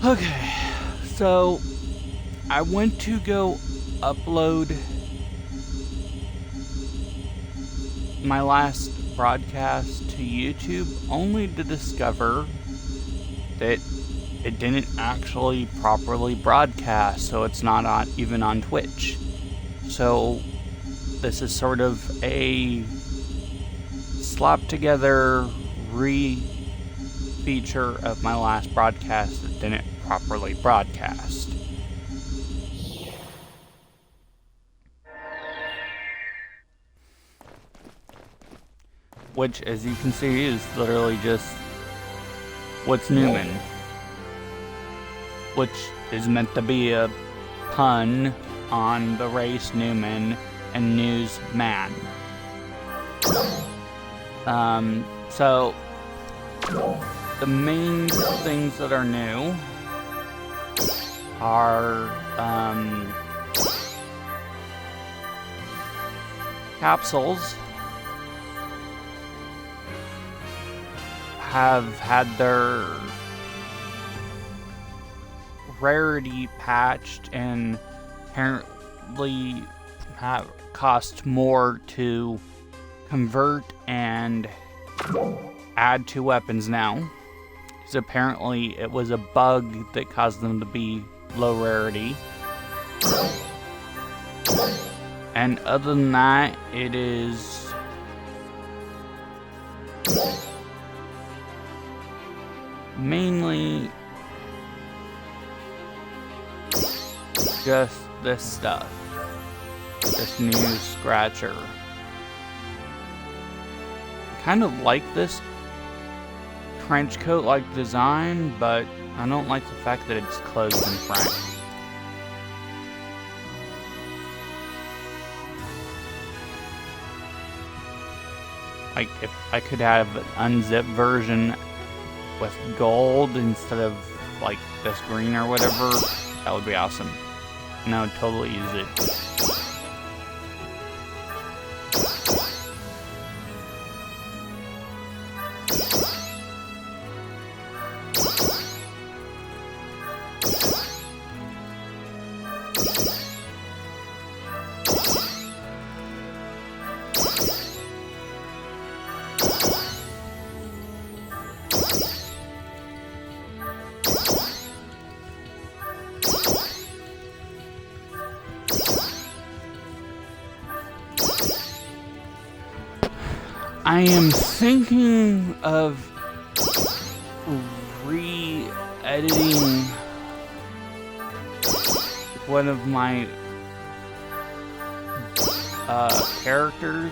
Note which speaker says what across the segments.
Speaker 1: Okay, so I went to go upload my last broadcast to YouTube only to discover that it didn't actually properly broadcast, so it's not even on Twitch. So this is sort of a slap together feature of my last broadcast that didn't properly broadcast. Which, as you can see, is literally just what's Newman. Which is meant to be a pun on the race Newman and newsman. So the main things that are new are capsules have had their rarity patched and apparently have cost more to convert and add to weapons now, because apparently it was a bug that caused them to be low rarity. And other than that, it is mainly just this stuff. This new scratcher. I kind of like this trench coat like design, but I don't like the fact that it's closed in front. Like, if I could have an unzipped version with gold instead of like this green or whatever, that would be awesome. And I would totally use it. I am thinking of re-editing one of my characters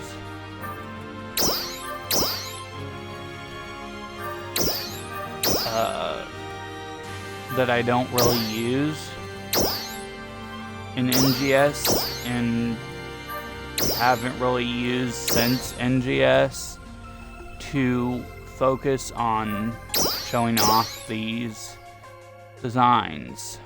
Speaker 1: that I don't really use in NGS and haven't really used since NGS to focus on showing off these designs.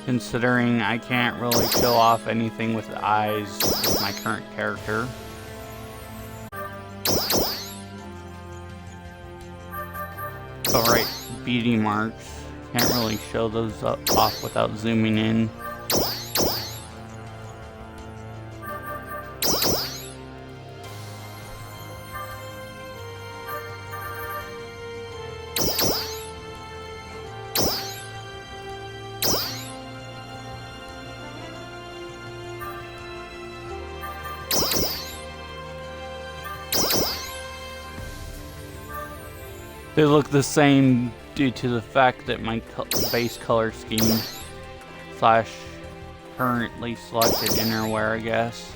Speaker 1: Considering I can't really show off anything with the eyes with my current character. Alright, beauty marks. Can't really show those off without zooming in. They look the same due to the fact that my base color scheme / currently selected innerwear, I guess.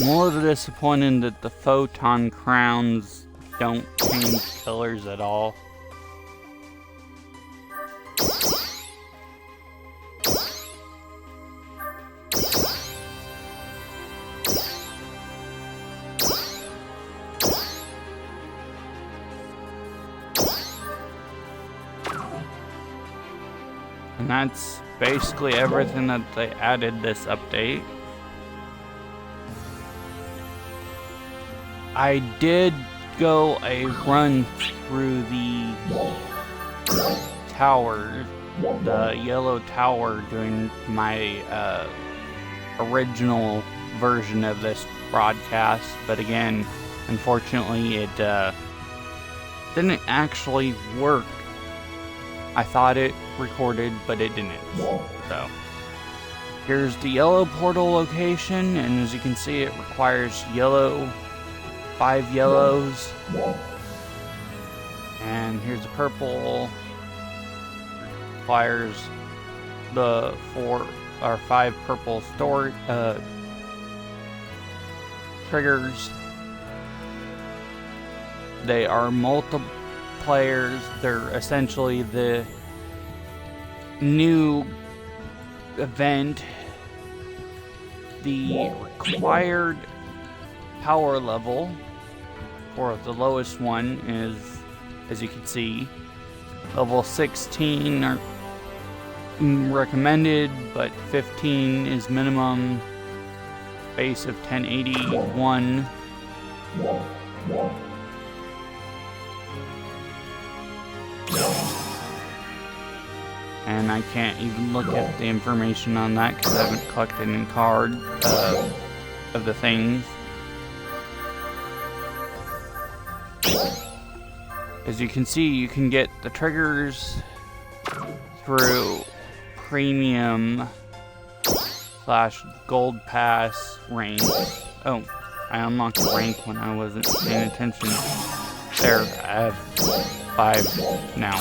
Speaker 1: I'm a little disappointed that the photon crowns don't change colors at all. And that's basically everything that they added this update. I did go a run through the tower, the yellow tower, during my original version of this broadcast, but again, unfortunately, it didn't actually work. I thought it recorded, but it didn't. So here's the yellow portal location, and as you can see, it requires 5 yellows. And here's the purple. Requires the 4 or 5 purple triggers. They are multiplayers. They're essentially the new event. The required power level for the lowest one is, as you can see, level 16 are recommended, but 15 is minimum. Base of 1081. And I can't even look at the information on that because I haven't collected any card of the things. As you can see, you can get the triggers through premium / gold pass rank. Oh, I unlocked the rank when I wasn't paying attention. There, I have 5 now,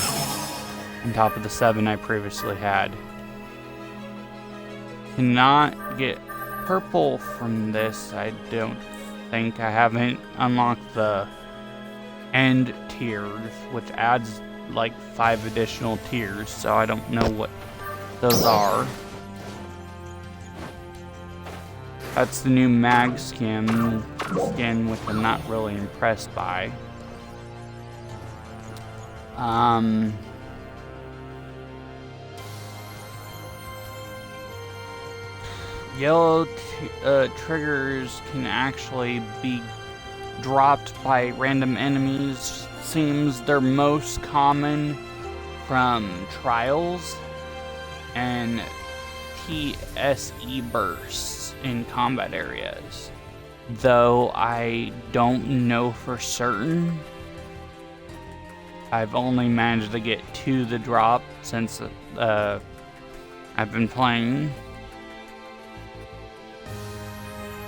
Speaker 1: on top of the 7 I previously had. Cannot get purple from this, I don't think. I haven't unlocked the end tiers, which adds like 5 additional tiers, so I don't know what those are. That's the new mag skin, which I'm not really impressed by. Yellow triggers can actually be dropped by random enemies. Seems they're most common from trials and TSE bursts in combat areas, though I don't know for certain. I've only managed to get 2 to drop since I've been playing,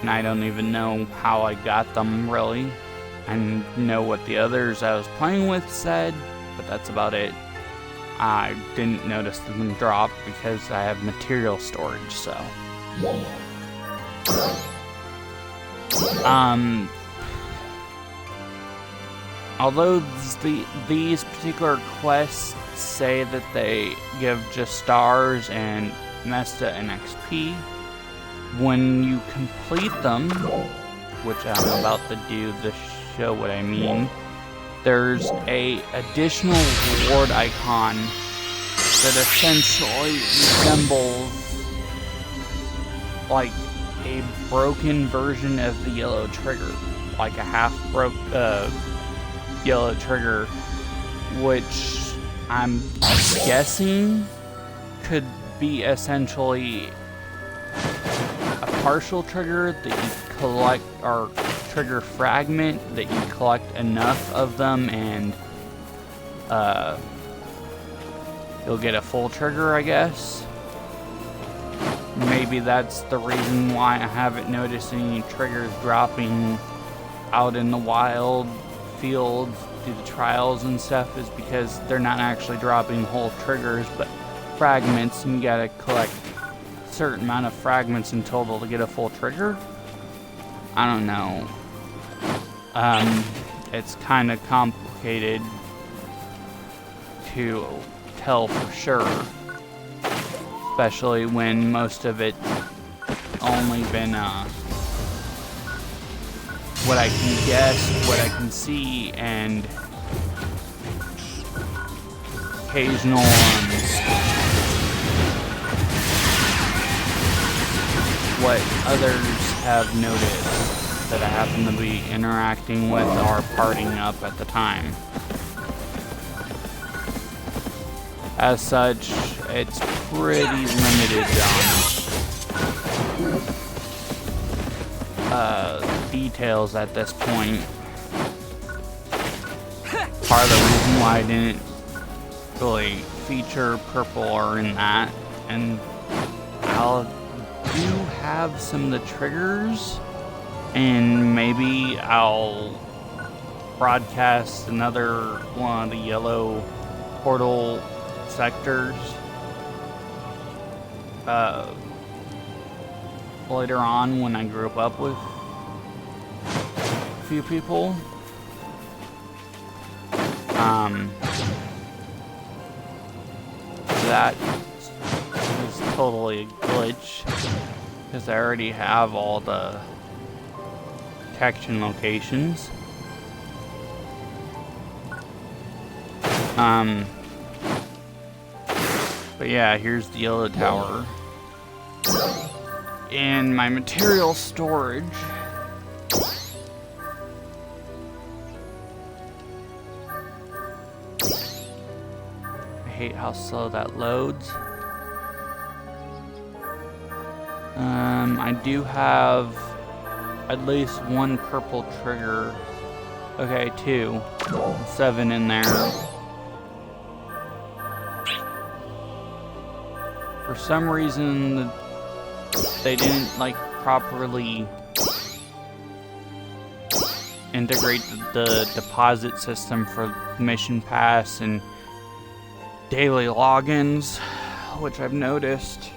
Speaker 1: and I don't even know how I got them, really. I know what the others I was playing with said, but that's about it. I didn't notice them drop because I have material storage, so. Although these particular quests say that they give just stars and Mesta and XP, when you complete them, which I'm about to do to show what I mean, there's a additional reward icon that essentially resembles like a broken version of the yellow trigger, like a half-broke yellow trigger, which I'm guessing could be essentially a partial trigger that you collect, or trigger fragment that you collect enough of them and you'll get a full trigger, I guess. Maybe that's the reason why I haven't noticed any triggers dropping out in the wild fields due to trials and stuff, is because they're not actually dropping whole triggers but fragments, and you gotta collect a certain amount of fragments in total to get a full trigger. I don't know. It's kind of complicated to tell for sure, especially when most of it only been what I can guess, what I can see, and occasional what others have noticed that I happen to be interacting with or partying up at the time. As such, it's pretty limited on details at this point. Part of the reason why I didn't really feature purple or in that, and I'll do have some of the triggers, and maybe I'll broadcast another one of the yellow portal sectors later on when I group up with a few people. That is totally a glitch because I already have all the detection locations. But yeah, here's the yellow tower. And my material storage. I hate how slow that loads. I do have at least one purple trigger. Okay, 2. 7 in there. For some reason, they didn't properly integrate the deposit system for mission pass and daily logins, which I've noticed.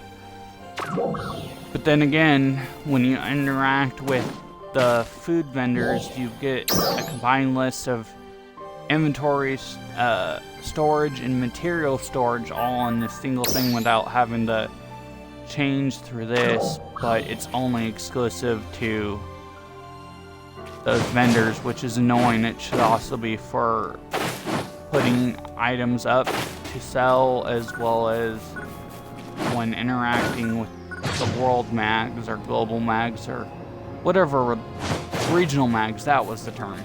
Speaker 1: But then again, when you interact with the food vendors, you get a combined list of inventory, storage, and material storage all in a single thing without having to change through this, but it's only exclusive to those vendors, which is annoying. It should also be for putting items up to sell, as well as when interacting with the world mags or global mags or whatever, regional mags, that was the term.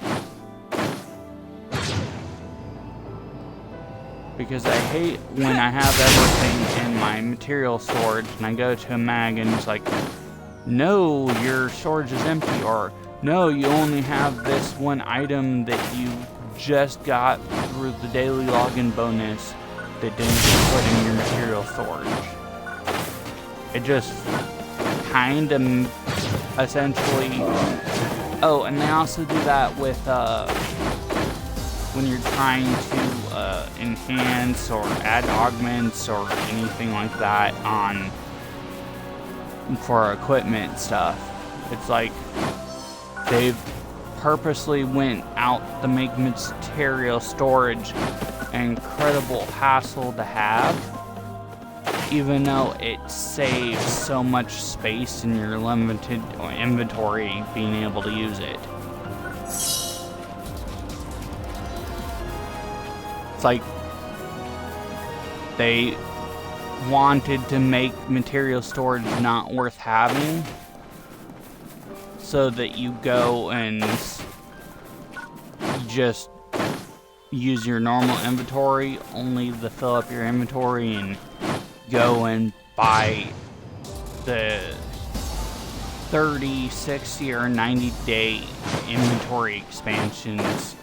Speaker 1: Because I hate when I have everything in my material storage and I go to a mag and it's like, no, your storage is empty, or no, you only have this one item that you just got through the daily login bonus that didn't get put in your material storage. It just kind of essentially... Oh, and they also do that with when you're trying to enhance or add augments or anything like that on for equipment stuff. It's like they've purposely went out to make material storage an incredible hassle to have, even though it saves so much space in your limited inventory being able to use it. It's like they wanted to make material storage not worth having, so that you go and just use your normal inventory, only to fill up your inventory and go and buy the 30, 60, or 90 day inventory expansions,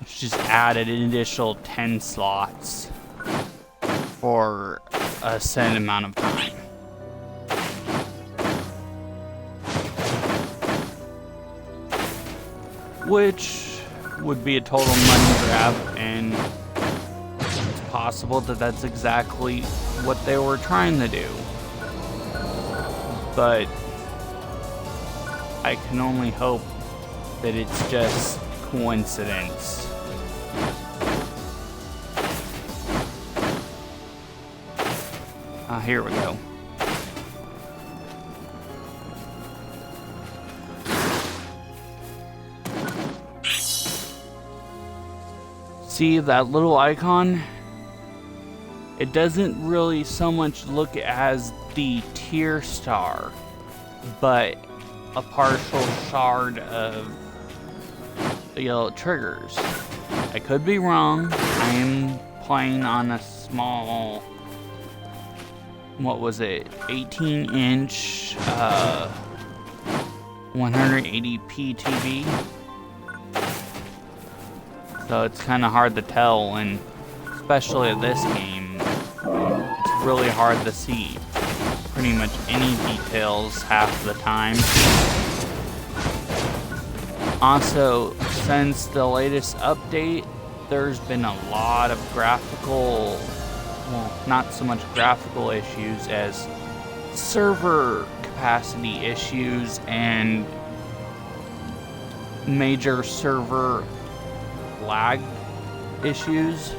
Speaker 1: which just added an additional 10 slots for a set amount of time. Which would be a total money grab, and it's possible that that's exactly what they were trying to do. But I can only hope that it's just coincidence. Here we go. See that little icon? It doesn't really so much look as the tier star, but a partial shard of yellow triggers. I could be wrong. I am playing on a small, what was it, 18-inch 180p TV. So it's kind of hard to tell, and especially at this game, it's really hard to see pretty much any details half the time. Also, since the latest update, there's been a lot of graphical, well, not so much graphical issues as server capacity issues and major server lag issues.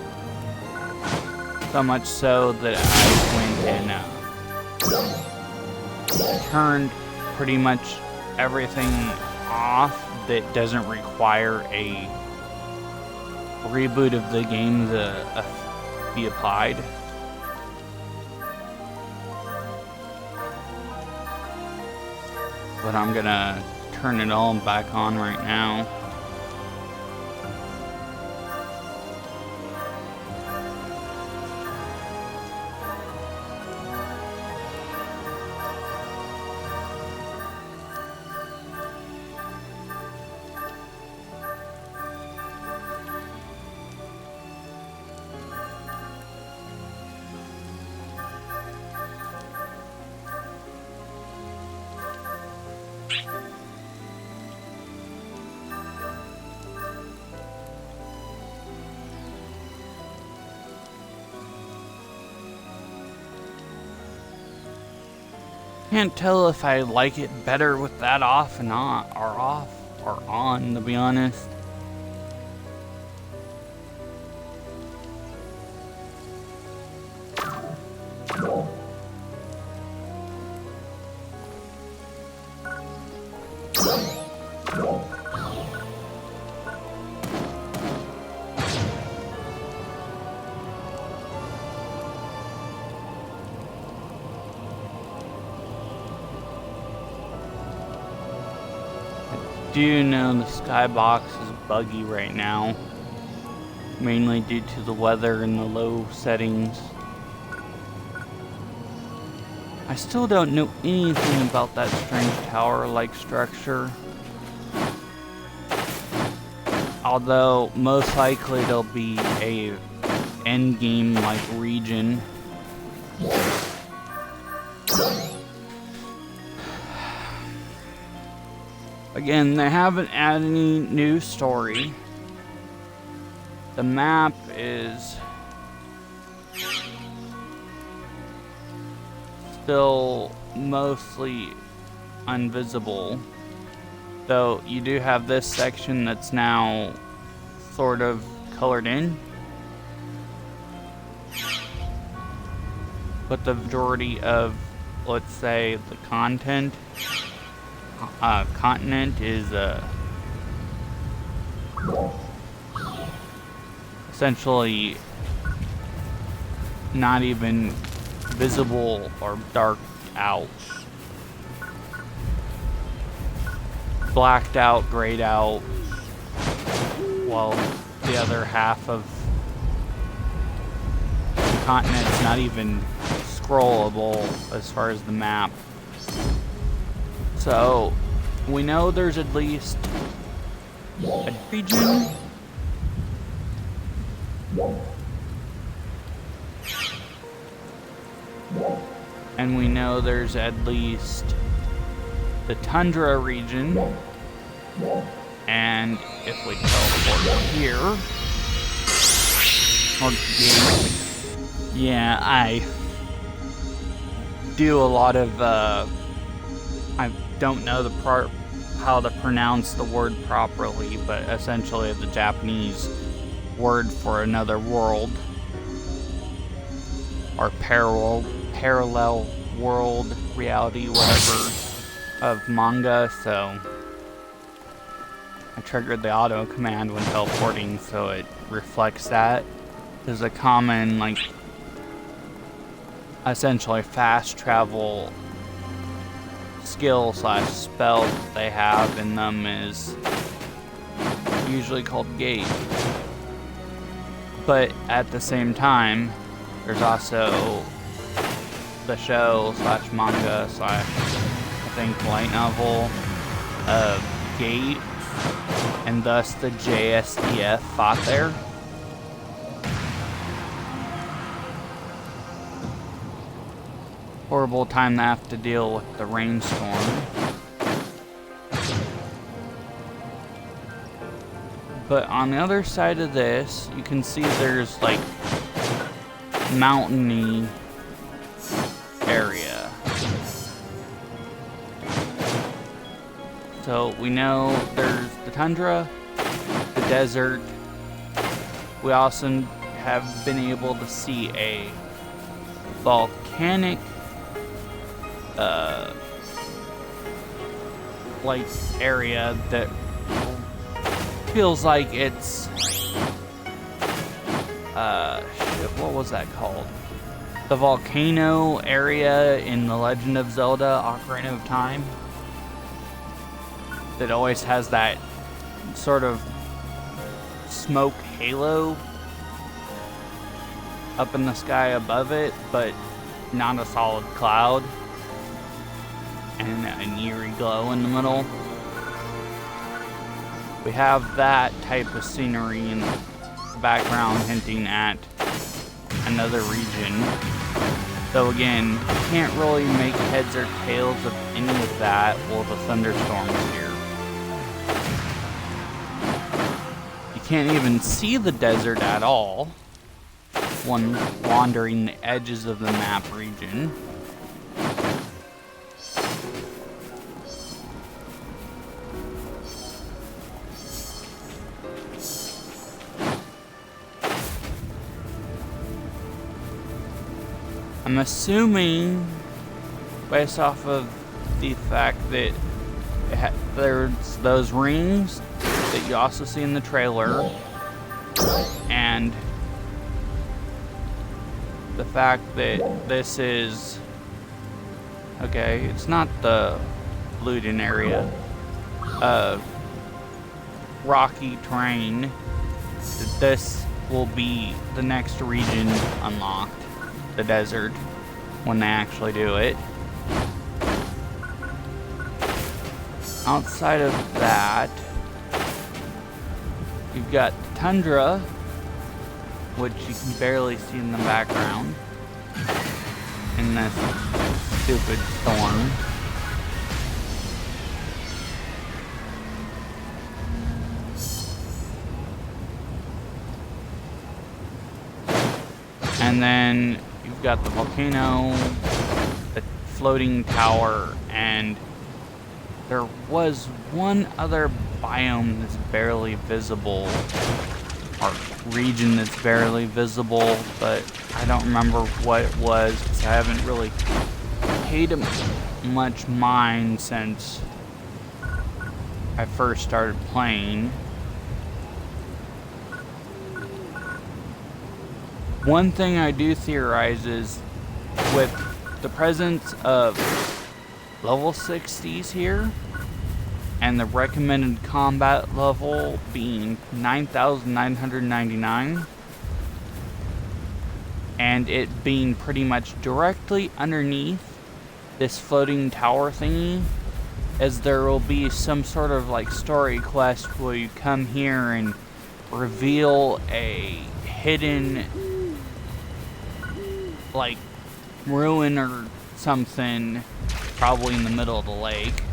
Speaker 1: So much so that I went and turned pretty much everything off that doesn't require a reboot of the game to be applied. But I'm gonna turn it all back on right now. Can't tell if I like it better with that off and on, or off or on, to be honest. Do know the skybox is buggy right now, mainly due to the weather and the low settings. I still don't know anything about that strange tower-like structure, although most likely there'll be a endgame-like region. Again, they haven't added any new story. The map is still mostly invisible, though you do have this section that's now sort of colored in. But the majority of, let's say, the content continent is essentially not even visible or darked out, blacked out, grayed out, while the other half of the continent's not even scrollable as far as the map. So, we know there's at least a region. And we know there's at least the tundra region. And if we teleport here, yeah, I do a lot of, I don't know the how to pronounce the word properly, but essentially the Japanese word for another world or parallel world, reality, whatever, of manga. So I triggered the auto command when teleporting, so it reflects that. There's a common, like, essentially fast travel skill / spell that they have in them is usually called gate. But at the same time, there's also the show / manga / I think light novel of Gate, and thus the JSDF fought there. Horrible time to have to deal with the rainstorm. But on the other side of this, you can see there's like mountainy area. So we know there's the tundra, the desert. We also have been able to see a volcanic like area that feels like it's shit, what was that called? The volcano area in The Legend of Zelda Ocarina of Time, that always has that sort of smoke halo up in the sky above it, but not a solid cloud, and an eerie glow in the middle. We have that type of scenery in the background hinting at another region. Though again, you can't really make heads or tails of any of that while the thunderstorms here. You can't even see the desert at all when wandering the edges of the map region. I'm assuming, based off of the fact that there's those rings that you also see in the trailer, and the fact that this is, okay, it's not the Luden area of rocky terrain, that this will be the next region unlocked, the desert, when they actually do it. Outside of that, you've got tundra, which you can barely see in the background in this stupid storm. And then you've got the volcano, the floating tower, and there was one other biome that's barely visible, or region that's barely visible, but I don't remember what it was because I haven't really paid much mind since I first started playing. One thing I do theorize is, with the presence of level 60s here, and the recommended combat level being 9,999, and it being pretty much directly underneath this floating tower thingy, as there will be some sort of like story quest where you come here and reveal a hidden like ruin or something, probably in the middle of the lake,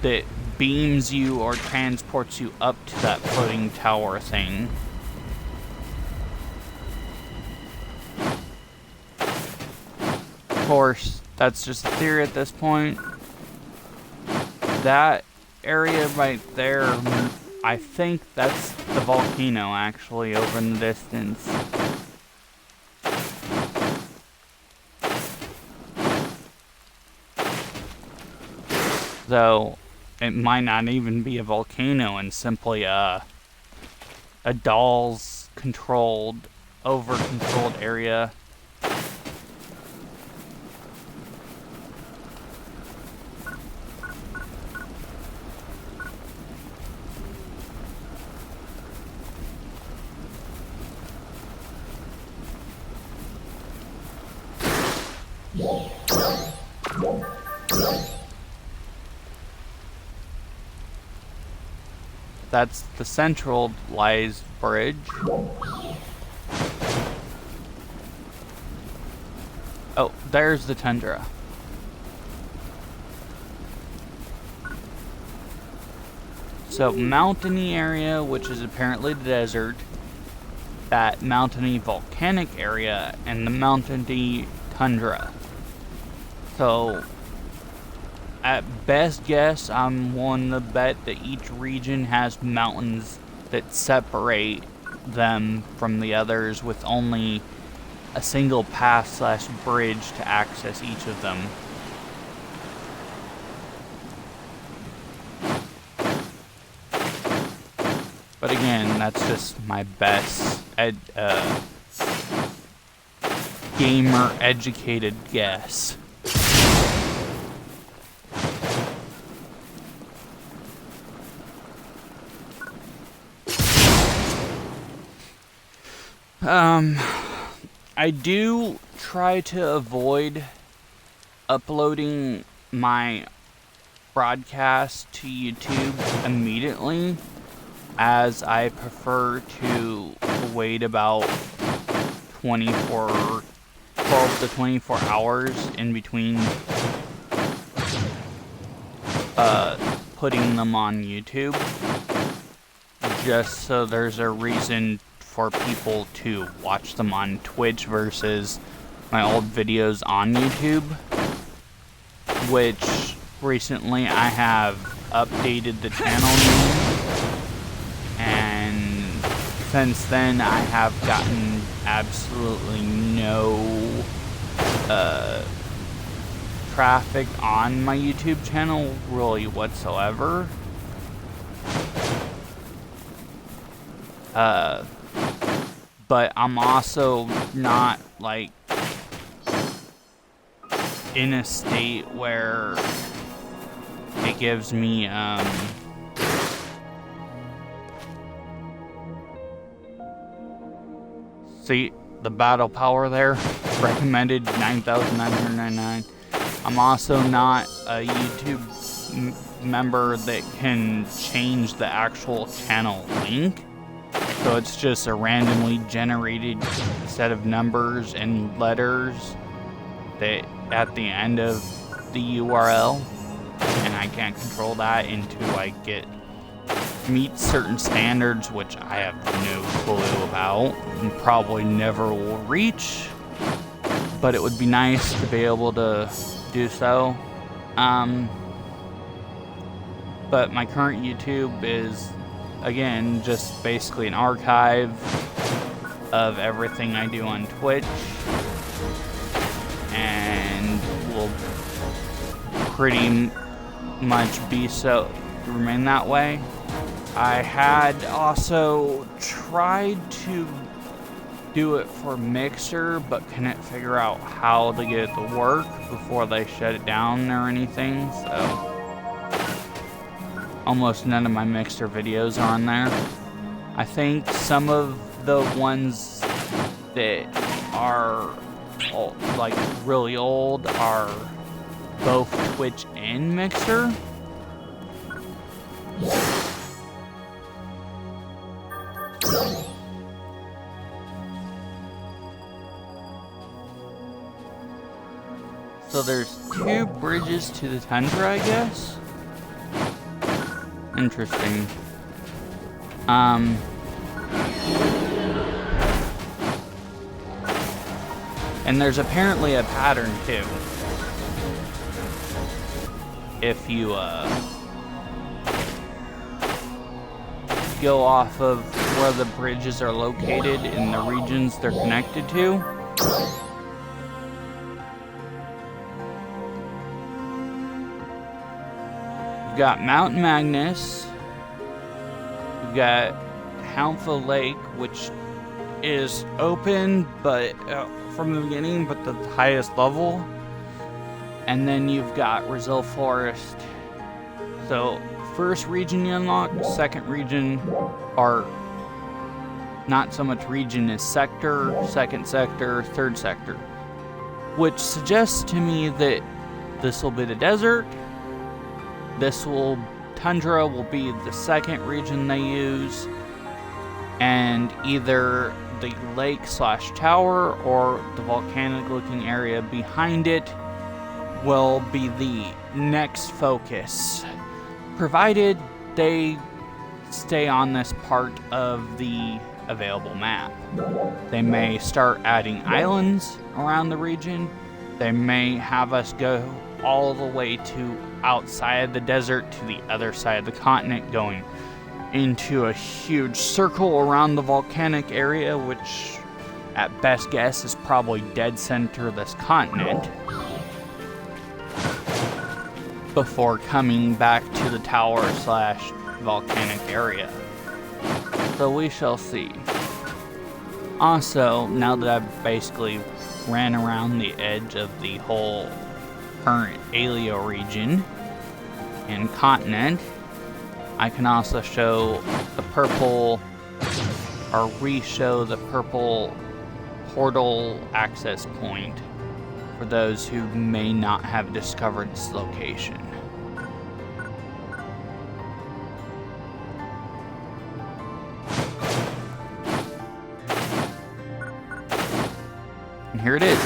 Speaker 1: that beams you or transports you up to that floating tower thing. Of course, that's just a theory at this point. That area right there, I think that's the volcano actually over in the distance. Though it might not even be a volcano and simply a doll's over-controlled area. That's the centralized bridge. Oh, there's the tundra. So, mountainy area, which is apparently the desert, that mountainy volcanic area, and the mountainy tundra. So, at best guess, I'm willing to bet that each region has mountains that separate them from the others with only a single path/bridge to access each of them. But again, that's just my best gamer-educated guess. I do try to avoid uploading my broadcast to YouTube immediately, as I prefer to wait about 12 to 24 hours in between putting them on YouTube, just so there's a reason for people to watch them on Twitch versus my old videos on YouTube, which recently I have updated the channel name, and since then I have gotten absolutely no traffic on my YouTube channel really whatsoever. But I'm also not, like, in a state where it gives me, see, the battle power there, recommended 9,999. I'm also not a YouTube member that can change the actual channel link. So it's just a randomly generated set of numbers and letters that at the end of the URL, and I can't control that until I meet certain standards, which I have no clue about and probably never will reach, but it would be nice to be able to do so. But my current YouTube is, again, just basically an archive of everything I do on Twitch, and will pretty much be so remain that way. I had also tried to do it for Mixer, but couldn't figure out how to get it to work before they shut it down or anything, so almost none of my Mixer videos are on there. I think some of the ones that are like really old are both Twitch and Mixer. So there's 2 bridges to the tundra, I guess. Interesting. And there's apparently a pattern too. If you go off of where the bridges are located in the regions they're connected to. We've got Mount Magnus. We've got Halfa Lake, which is open but from the beginning, but the highest level. And then you've got Brazil Forest. So first region you unlock, second region, or not so much region as sector, second sector, third sector, which suggests to me that this will be the desert. Tundra will be the second region they use, and either the lake/tower or the volcanic looking area behind it will be the next focus, provided they stay on this part of the available map. They may start adding islands around the region. They may have us go all the way to outside the desert to the other side of the continent, going into a huge circle around the volcanic area, which at best guess is probably dead center of this continent, before coming back to the tower/volcanic area. So we shall see. Also, now that I've basically ran around the edge of the whole current Alio region and continent, I can also show the purple, or re-show the purple portal access point for those who may not have discovered this location. And here it is.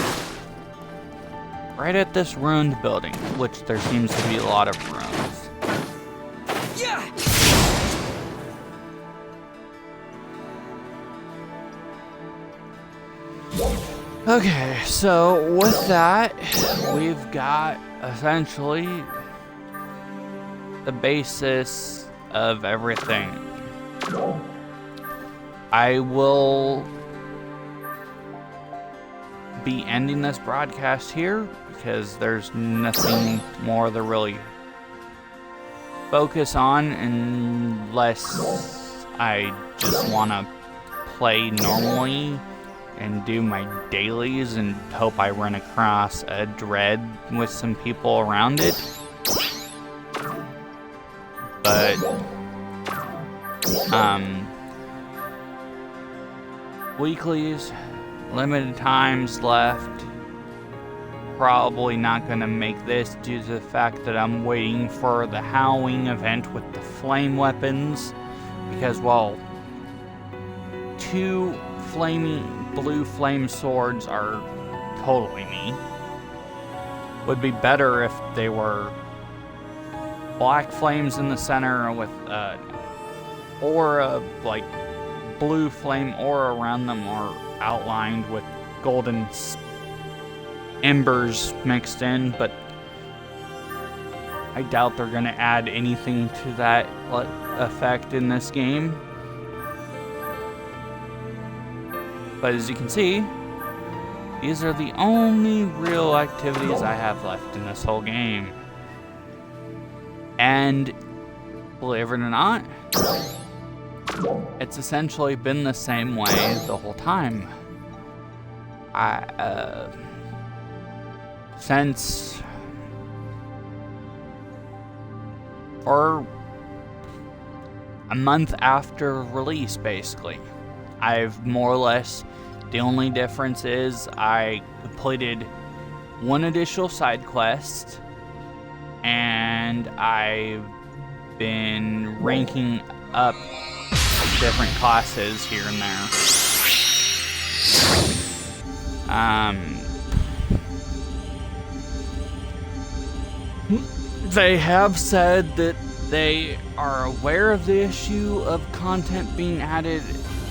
Speaker 1: Right at this ruined building, which there seems to be a lot of ruins. Yeah. Okay, so with that, we've got essentially the basis of everything. I will be ending this broadcast here because there's nothing more to really focus on unless I just want to play normally and do my dailies and hope I run across a dread with some people around it. But weeklies, limited times left. Probably not gonna make this due to the fact that I'm waiting for the Howling event with the flame weapons, because, well, 2 flaming blue flame swords are totally me. Would be better if they were black flames in the center with aura, like blue flame aura around them, or outlined with golden embers mixed in, but I doubt they're gonna add anything to that effect in this game. But as you can see, these are the only real activities I have left in this whole game. And believe it or not, it's essentially been the same way the whole time. Since, or a month after release, basically. I've more or less, the only difference is I completed 1 additional side quest, and I've been ranking up different classes here and there. They have said that they are aware of the issue of content being added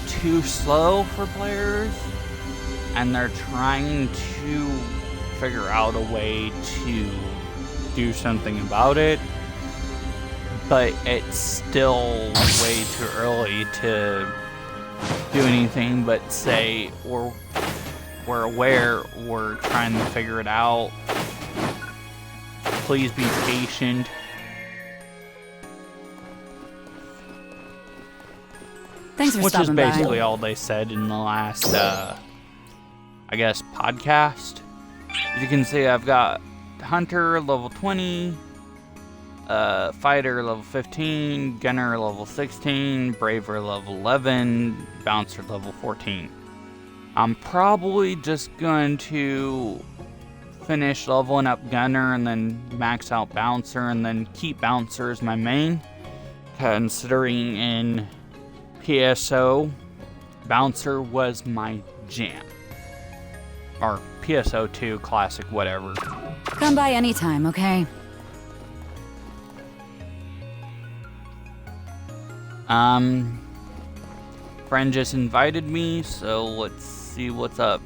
Speaker 1: too slow for players, and they're trying to figure out a way to do something about it. but it's still way too early to do anything but say we're aware, we're trying to figure it out. Please be patient.
Speaker 2: Thanks for
Speaker 1: Which is
Speaker 2: stopping by.
Speaker 1: basically all they said in the last, I guess, podcast. As you can see, I've got Hunter level 20, Fighter level 15, Gunner level 16, Braver level 11, Bouncer level 14. I'm probably just going to finish leveling up Gunner and then max out Bouncer and then keep Bouncer as my main, considering in PSO, Bouncer was my jam. Or PSO 2, Classic, whatever.
Speaker 2: Come by anytime, okay?
Speaker 1: Friend just invited me, so let's see what's up.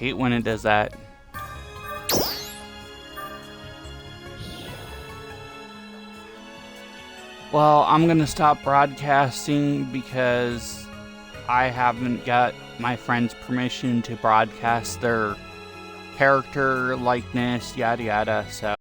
Speaker 1: Hate when it does that. Well, I'm gonna stop broadcasting because I haven't got my friend's permission to broadcast their character likeness, yada yada, so